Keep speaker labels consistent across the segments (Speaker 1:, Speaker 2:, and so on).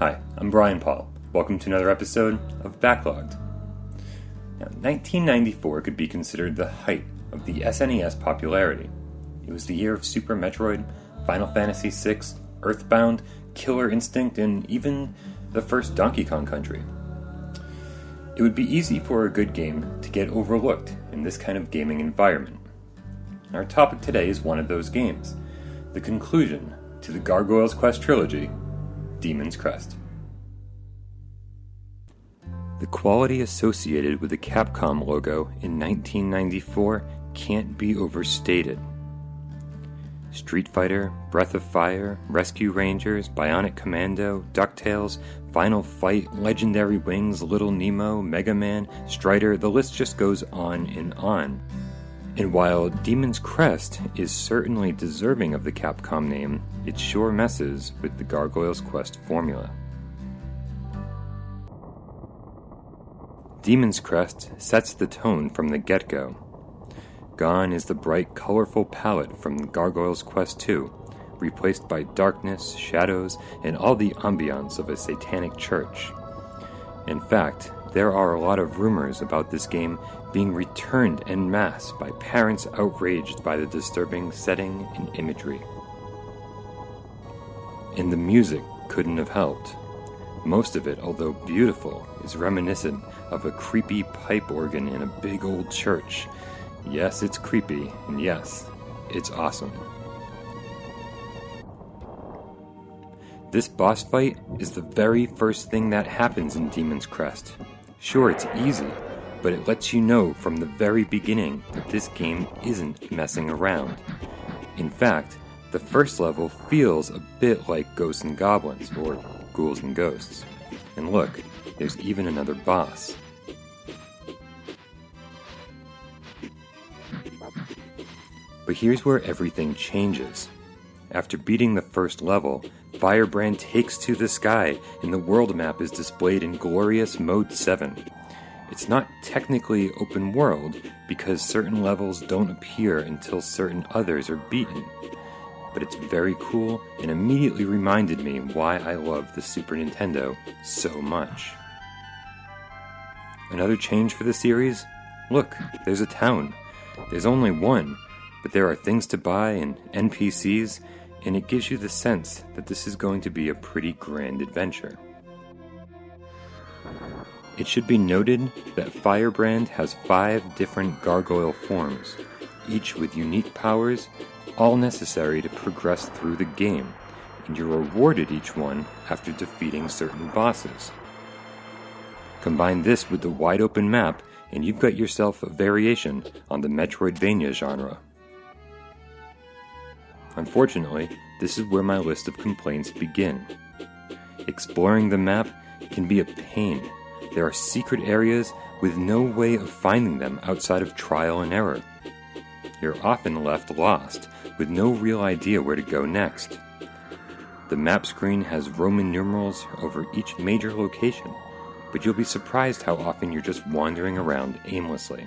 Speaker 1: Hi, I'm Bryan Paul. Welcome to another episode of Backlogged. Now, 1994 could be considered the height of the SNES popularity. It was the year of Super Metroid, Final Fantasy VI, Earthbound, Killer Instinct, and even the first Donkey Kong Country. It would be easy for a good game to get overlooked in this kind of gaming environment. Our topic today is one of those games, the conclusion to the Gargoyle's Quest trilogy, Demon's Crest. The quality associated with the Capcom logo in 1994 can't be overstated. Street Fighter, Breath of Fire, Rescue Rangers, Bionic Commando, DuckTales, Final Fight, Legendary Wings, Little Nemo, Mega Man, Strider, the list just goes on and on. And while Demon's Crest is certainly deserving of the Capcom name, it sure messes with the Gargoyle's Quest formula. Demon's Crest sets the tone from the get-go. Gone is the bright, colorful palette from Gargoyle's Quest 2, replaced by darkness, shadows, and all the ambiance of a satanic church. In fact, there are a lot of rumors about this game being returned en masse by parents outraged by the disturbing setting and imagery. And the music couldn't have helped. Most of it, although beautiful, is reminiscent of a creepy pipe organ in a big old church. Yes, it's creepy, and yes, it's awesome. This boss fight is the very first thing that happens in Demon's Crest. Sure, it's easy, but it lets you know from the very beginning that this game isn't messing around. In fact, the first level feels a bit like Ghosts and Goblins, or Ghouls and Ghosts. And look, there's even another boss. But here's where everything changes. After beating the first level, Firebrand takes to the sky and the world map is displayed in glorious Mode 7. It's not technically open world because certain levels don't appear until certain others are beaten. But it's very cool and immediately reminded me why I love the Super Nintendo so much. Another change for the series? Look, there's a town. There's only one, but there are things to buy and NPCs, and it gives you the sense that this is going to be a pretty grand adventure. It should be noted that Firebrand has 5 different gargoyle forms, each with unique powers, all necessary to progress through the game, and you're rewarded each one after defeating certain bosses. Combine this with the wide open map, and you've got yourself a variation on the Metroidvania genre. Unfortunately, this is where my list of complaints begin. Exploring the map can be a pain. There are secret areas with no way of finding them outside of trial and error. You're often left lost, with no real idea where to go next. The map screen has Roman numerals over each major location, but you'll be surprised how often you're just wandering around aimlessly.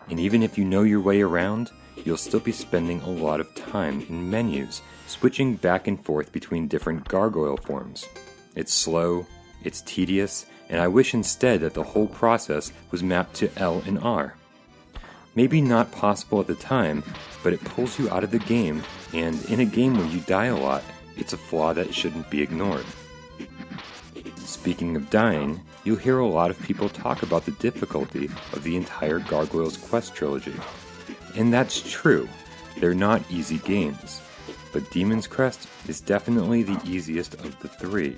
Speaker 1: And even if you know your way around, you'll still be spending a lot of time in menus, switching back and forth between different gargoyle forms. It's slow, it's tedious, and I wish instead that the whole process was mapped to L and R. Maybe not possible at the time, but it pulls you out of the game, and in a game where you die a lot, it's a flaw that shouldn't be ignored. Speaking of dying, you'll hear a lot of people talk about the difficulty of the entire Gargoyle's Quest trilogy. And that's true, they're not easy games, but Demon's Crest is definitely the easiest of the 3.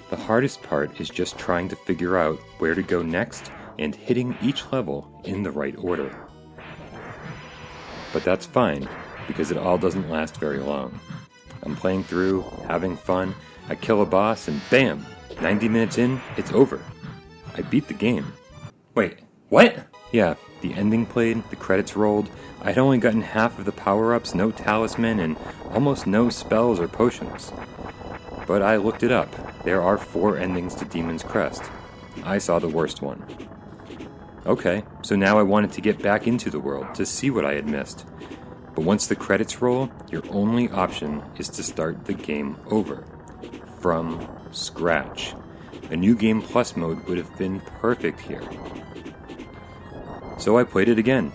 Speaker 1: The hardest part is just trying to figure out where to go next and hitting each level in the right order. But that's fine, because it all doesn't last very long. I'm playing through, having fun, I kill a boss, and bam! 90 minutes in, it's over. I beat the game. Wait, what? Yeah, the ending played, the credits rolled, I'd only gotten half of the power-ups, no talisman, and almost no spells or potions. But I looked it up. There are 4 endings to Demon's Crest. I saw the worst one. Okay, so now I wanted to get back into the world to see what I had missed. But once the credits roll, your only option is to start the game over. From scratch. A New Game Plus mode would have been perfect here. So I played it again,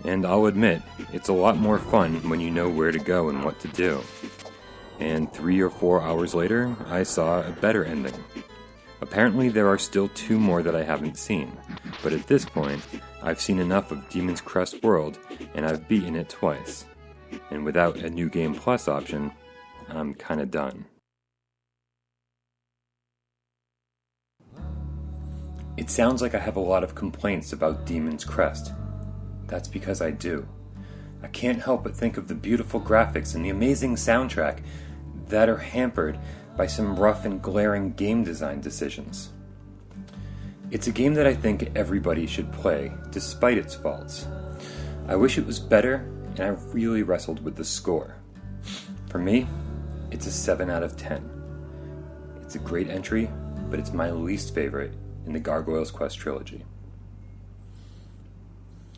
Speaker 1: and I'll admit, it's a lot more fun when you know where to go and what to do. And 3 or 4 hours later, I saw a better ending. Apparently there are still 2 more that I haven't seen, but at this point, I've seen enough of Demon's Crest World, and I've beaten it twice. And without a New Game Plus option, I'm kinda done. It sounds like I have a lot of complaints about Demon's Crest. That's because I do. I can't help but think of the beautiful graphics and the amazing soundtrack that are hampered by some rough and glaring game design decisions. It's a game that I think everybody should play, despite its faults. I wish it was better, and I really wrestled with the score. For me, it's a 7 out of 10. It's a great entry, but it's my least favorite in the Gargoyle's Quest trilogy.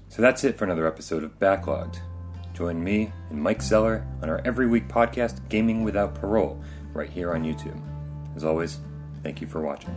Speaker 1: So that's it for another episode of Backlogged. Join me and Mike Zeller on our every week podcast, Gaming Without Parole, right here on YouTube. As always, thank you for watching.